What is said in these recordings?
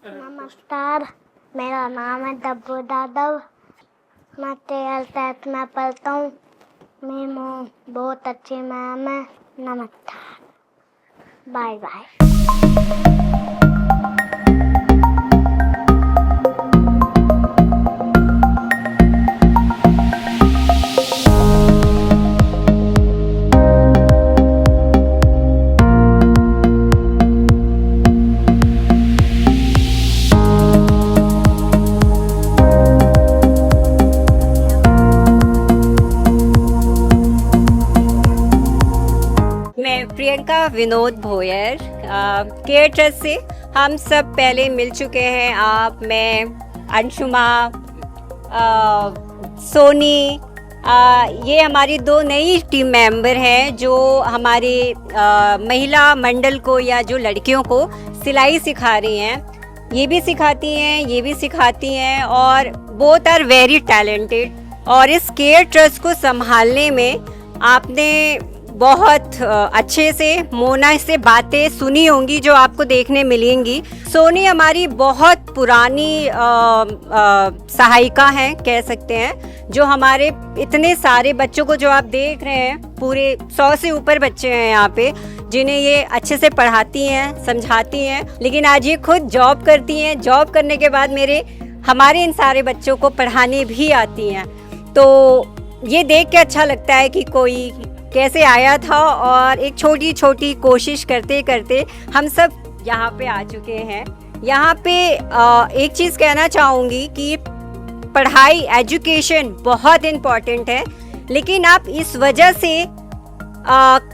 नमस्कार, मेरा नाम है दब्बू यादव। मैं 12th में पढ़ता हूँ। मेरी बहुत अच्छी मैम है। नमस्कार, बाय बाय। मैं प्रियंका विनोद भोयर केयर ट्रस्ट से हम सब पहले मिल चुके हैं। आप, मैं, अंशुमा, सोनी, ये हमारी 2 नई टीम मेंबर हैं जो हमारे महिला मंडल को या जो लड़कियों को सिलाई सिखा रही हैं। ये भी सिखाती हैं, ये भी सिखाती हैं और बोथ आर वेरी टैलेंटेड। और इस केयर ट्रस्ट को संभालने में आपने बहुत अच्छे से मोना से बातें सुनी होंगी जो आपको देखने मिलेंगी। सोनी हमारी बहुत पुरानी सहायिका हैं कह सकते हैं, जो हमारे इतने सारे बच्चों को जो आप देख रहे हैं, पूरे 100 से ऊपर बच्चे हैं यहाँ पे, जिन्हें ये अच्छे से पढ़ाती हैं, समझाती हैं। लेकिन आज ये खुद जॉब करती हैं। जॉब करने के बाद हमारे इन सारे बच्चों को पढ़ाने भी आती हैं। तो ये देख के अच्छा लगता है कि कोई कैसे आया था और एक छोटी छोटी कोशिश करते करते हम सब यहाँ पे आ चुके हैं। यहाँ पे एक चीज़ कहना चाहूँगी कि पढ़ाई, एजुकेशन बहुत इम्पॉर्टेंट है, लेकिन आप इस वजह से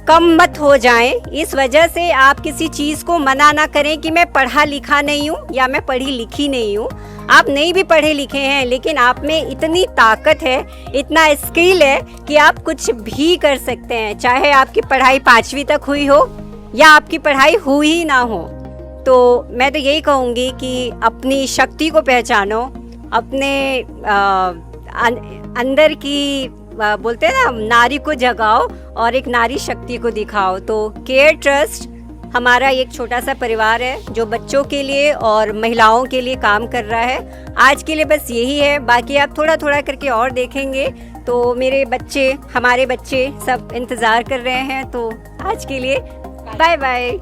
कम मत हो जाएं। इस वजह से आप किसी चीज़ को मना ना करें कि मैं पढ़ा लिखा नहीं हूँ या मैं पढ़ी लिखी नहीं हूँ। आप नहीं भी पढ़े लिखे हैं, लेकिन आप में इतनी ताकत है, इतना स्किल है कि आप कुछ भी कर सकते हैं। चाहे आपकी पढ़ाई 5वीं तक हुई हो या आपकी पढ़ाई हुई ही ना हो। तो मैं तो यही कहूँगी कि अपनी शक्ति को पहचानो, अपने अंदर की बोलते हैं ना, नारी को जगाओ और एक नारी शक्ति को दिखाओ। तो केयर ट्रस्ट हमारा एक छोटा सा परिवार है जो बच्चों के लिए और महिलाओं के लिए काम कर रहा है। आज के लिए बस यही है, बाकी आप थोड़ा थोड़ा करके और देखेंगे। तो मेरे बच्चे, हमारे बच्चे सब इंतज़ार कर रहे हैं। तो आज के लिए बाय बाय।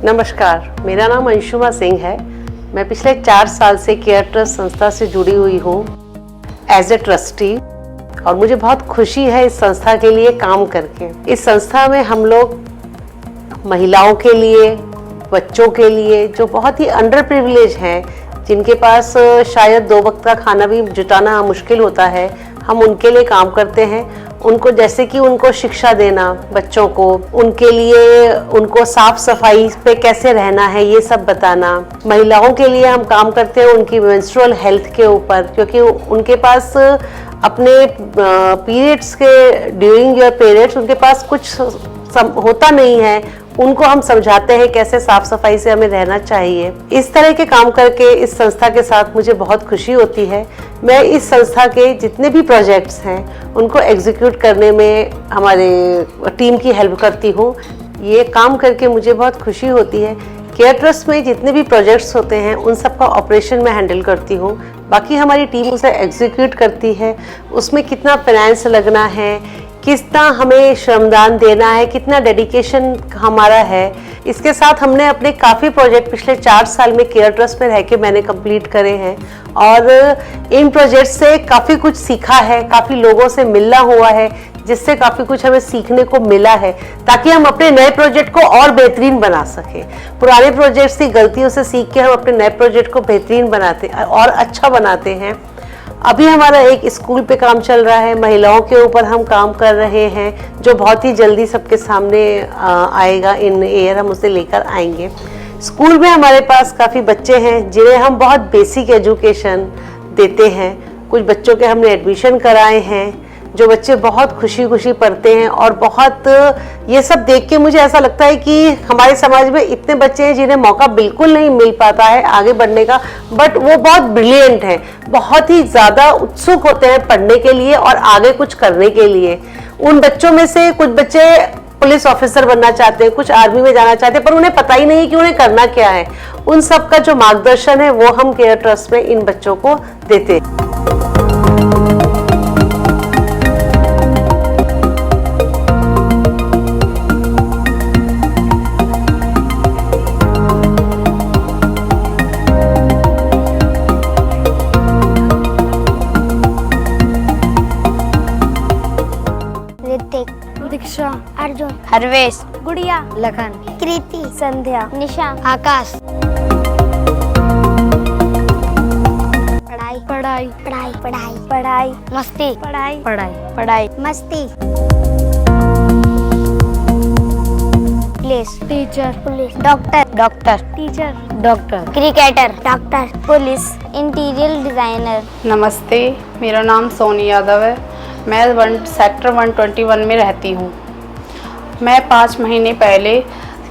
नमस्कार, मेरा नाम अंशुमा सिंह है। मैं पिछले 4 साल से केयर ट्रस्ट संस्था से जुड़ी हुई हूँ एज ए ट्रस्टी, और मुझे बहुत खुशी है इस संस्था के लिए काम करके। इस संस्था में हम लोग महिलाओं के लिए, बच्चों के लिए जो बहुत ही अंडर प्रिविलेज हैं, जिनके पास शायद 2 वक्त का खाना भी जुटाना मुश्किल होता है, हम उनके लिए काम करते हैं। उनको जैसे कि उनको शिक्षा देना, बच्चों को, उनके लिए उनको साफ सफाई पे कैसे रहना है ये सब बताना। महिलाओं के लिए हम काम करते हैं उनकी मेंस्ट्रुअल हेल्थ के ऊपर, क्योंकि उनके पास अपने पीरियड्स के ड्यूरिंग योर पीरियड्स उनके पास कुछ होता नहीं है। उनको हम समझाते हैं कैसे साफ सफाई से हमें रहना चाहिए। इस तरह के काम करके इस संस्था के साथ मुझे बहुत खुशी होती है। मैं इस संस्था के जितने भी प्रोजेक्ट्स हैं उनको एग्जीक्यूट करने में हमारे टीम की हेल्प करती हूँ। ये काम करके मुझे बहुत खुशी होती है। केयर ट्रस्ट में जितने भी प्रोजेक्ट्स होते हैं उन सब का ऑपरेशन मैं हैंडल करती हूँ, बाकी हमारी टीम उसे एग्जीक्यूट करती है। उसमें कितना फाइनेंस लगना है, कितना हमें श्रमदान देना है, कितना डेडिकेशन हमारा है, इसके साथ हमने अपने काफ़ी प्रोजेक्ट पिछले 4 साल में केयर ट्रस्ट में रह के मैंने कंप्लीट करे हैं। और इन प्रोजेक्ट से काफ़ी कुछ सीखा है, काफ़ी लोगों से मिलना हुआ है जिससे काफ़ी कुछ हमें सीखने को मिला है, ताकि हम अपने नए प्रोजेक्ट को और बेहतरीन बना सकें। पुराने प्रोजेक्ट्स की गलतियों से सीख के हम अपने नए प्रोजेक्ट को बेहतरीन बनाते और अच्छा बनाते हैं। अभी हमारा एक स्कूल पे काम चल रहा है, महिलाओं के ऊपर हम काम कर रहे हैं, जो बहुत ही जल्दी सबके सामने आएगा इन एयर, हम उसे लेकर आएंगे। स्कूल में हमारे पास काफ़ी बच्चे हैं जिन्हें हम बहुत बेसिक एजुकेशन देते हैं। कुछ बच्चों के हमने एडमिशन कराए हैं, जो बच्चे बहुत खुशी खुशी पढ़ते हैं, और बहुत ये सब देख के मुझे ऐसा लगता है कि हमारे समाज में इतने बच्चे हैं जिन्हें मौका बिल्कुल नहीं मिल पाता है आगे बढ़ने का, बट वो बहुत ब्रिलियंट हैं, बहुत ही ज़्यादा उत्सुक होते हैं पढ़ने के लिए और आगे कुछ करने के लिए। उन बच्चों में से कुछ बच्चे पुलिस ऑफिसर बनना चाहते हैं, कुछ आर्मी में जाना चाहते हैं, पर उन्हें पता ही नहीं कि उन्हें करना क्या है। उन सब का जो मार्गदर्शन है वो हम केयर ट्रस्ट में इन बच्चों को देते हैं। दीक्षा, अर्जुन, हरवेश, गुड़िया, लखन, कृति, संध्या, निशा, आकाश। पढ़ाई पढ़ाई पढ़ाई पढ़ाई पढ़ाई, मस्ती पढ़ाई पढ़ाई पढ़ाई, मस्ती। Police, teacher, police, doctor, doctor, teacher, doctor, cricketer, doctor, police, interior designer. नमस्ते, मेरा नाम सोनी यादव है। मैं सेक्टर 121 में रहती हूँ। मैं 5 महीने पहले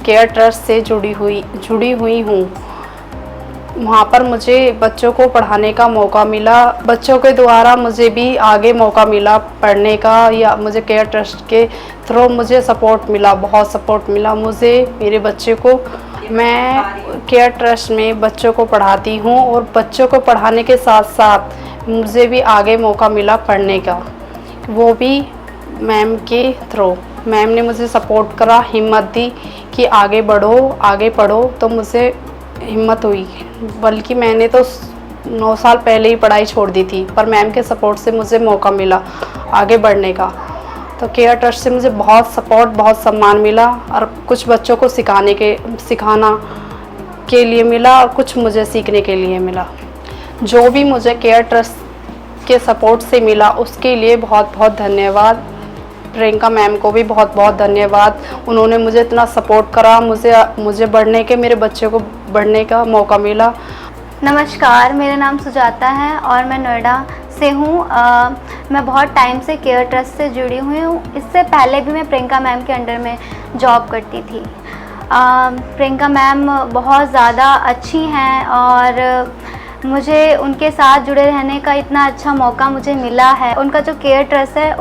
केयर ट्रस्ट से जुड़ी हुई हूँ। वहाँ पर मुझे बच्चों को पढ़ाने का मौका मिला। बच्चों के द्वारा मुझे भी आगे मौका मिला पढ़ने का, या मुझे केयर ट्रस्ट के थ्रू मुझे सपोर्ट मिला, बहुत सपोर्ट मिला मुझे, मेरे बच्चे को। मैं केयर ट्रस्ट में बच्चों को पढ़ाती हूँ, और बच्चों को पढ़ाने के साथ साथ मुझे भी आगे मौका मिला पढ़ने का, वो भी मैम के थ्रू। मैम ने मुझे सपोर्ट करा, हिम्मत दी कि आगे बढ़ो, आगे पढ़ो, तो मुझे हिम्मत हुई। बल्कि मैंने तो 9 साल पहले ही पढ़ाई छोड़ दी थी, पर मैम के सपोर्ट से मुझे मौका मिला आगे बढ़ने का। तो केयर ट्रस्ट से मुझे बहुत सपोर्ट, बहुत सम्मान मिला, और कुछ बच्चों को सिखाना के लिए मिला, और कुछ मुझे सीखने के लिए मिला। जो भी मुझे केयर ट्रस्ट के सपोर्ट से मिला उसके लिए बहुत बहुत धन्यवाद। प्रियंका मैम को भी बहुत बहुत धन्यवाद, उन्होंने मुझे इतना सपोर्ट करा, मुझे बढ़ने के, मेरे बच्चे को बढ़ने का मौका मिला। नमस्कार, मेरा नाम सुजाता है और मैं नोएडा से हूँ। मैं बहुत टाइम से केयर ट्रस्ट से जुड़ी हुई हूँ। इससे पहले भी मैं प्रियंका मैम के अंडर में जॉब करती थी। प्रियंका मैम बहुत ज़्यादा अच्छी हैं, और मुझे उनके साथ जुड़े रहने का इतना अच्छा मौका मुझे मिला है। उनका जो केयर ट्रस्ट है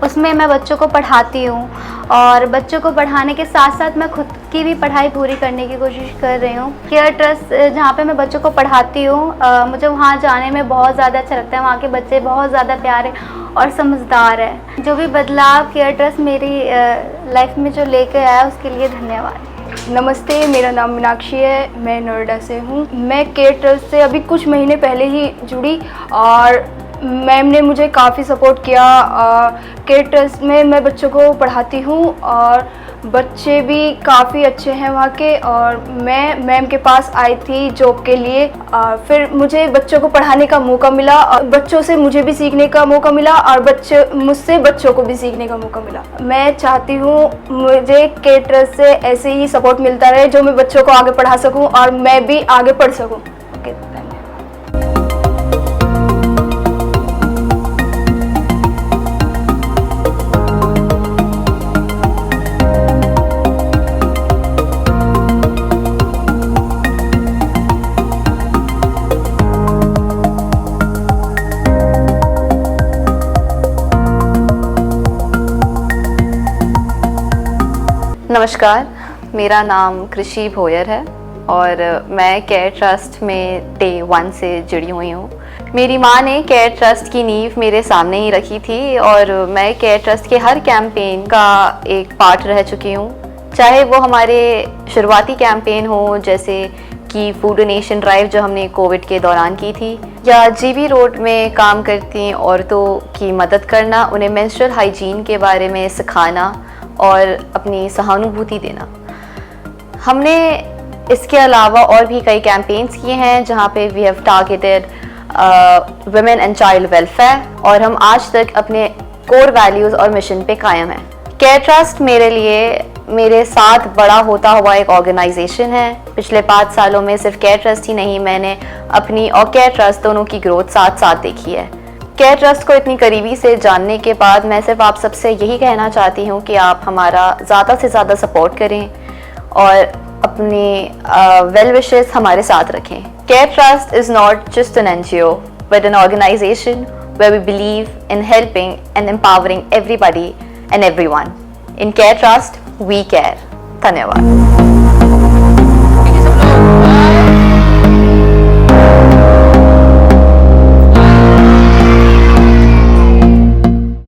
उसमें मैं बच्चों को पढ़ाती हूँ, और बच्चों को पढ़ाने के साथ साथ मैं खुद की भी पढ़ाई पूरी करने की कोशिश कर रही हूँ। केयर ट्रस्ट जहाँ पे मैं बच्चों को पढ़ाती हूँ, मुझे वहाँ जाने में बहुत ज़्यादा अच्छा लगता है। वहाँ के बच्चे बहुत ज़्यादा प्यारे और समझदार है। जो भी बदलाव केयर ट्रस्ट मेरी लाइफ में जो लेके आया उसके लिए धन्यवाद। नमस्ते, मेरा नाम मीनाक्षी है, मैं नोएडा से हूँ। मैं केयर ट्रस्ट से अभी कुछ महीने पहले ही जुड़ी, और मैम ने मुझे काफ़ी सपोर्ट किया। केयर ट्रस्ट में मैं बच्चों को पढ़ाती हूँ, और बच्चे भी काफ़ी अच्छे हैं वहाँ के। और मैं मैम के पास आई थी जॉब के लिए, फिर मुझे बच्चों को पढ़ाने का मौका मिला, और बच्चों से मुझे भी सीखने का मौका मिला, और मुझसे बच्चों को भी सीखने का मौका मिला। मैं चाहती हूँ मुझे केयर ट्रस्ट से ऐसे ही सपोर्ट मिलता रहे, जो मैं बच्चों को आगे पढ़ा सकूँ और मैं भी आगे पढ़ सकूँ। ओके, धन्यवाद। नमस्कार, मेरा नाम कृषि भोयर है और मैं केयर ट्रस्ट में डे 1 से जुड़ी हुई हूँ। मेरी माँ ने केयर ट्रस्ट की नींव मेरे सामने ही रखी थी, और मैं केयर ट्रस्ट के हर कैंपेन का एक पार्ट रह चुकी हूँ। चाहे वो हमारे शुरुआती कैंपेन हो, जैसे की फूड डोनेशन ड्राइव जो हमने कोविड के दौरान की थी, या जीबी रोड में काम करती औरतों की मदद करना, उन्हें मेंस्ट्रुअल हाइजीन के बारे में सिखाना और अपनी सहानुभूति देना। हमने इसके अलावा और भी कई कैंपेन्स किए हैं जहाँ पे we have targeted women and child welfare, और हम आज तक अपने कोर वैल्यूज़ और मिशन पे कायम हैं। केयर ट्रस्ट मेरे लिए मेरे साथ बड़ा होता हुआ एक ऑर्गेनाइजेशन है। पिछले 5 सालों में सिर्फ केयर ट्रस्ट ही नहीं, मैंने अपनी और केयर ट्रस्ट दोनों की ग्रोथ साथ साथ देखी है। केयर ट्रस्ट को इतनी करीबी से जानने के बाद मैं सिर्फ आप सबसे यही कहना चाहती हूँ कि आप हमारा ज़्यादा से ज़्यादा सपोर्ट करें और अपने वेल विशेस हमारे साथ रखें। Care Trust is not just an NGO but an organisation where we believe in helping and empowering everybody and everyone. In Care Trust, we care. धन्यवाद।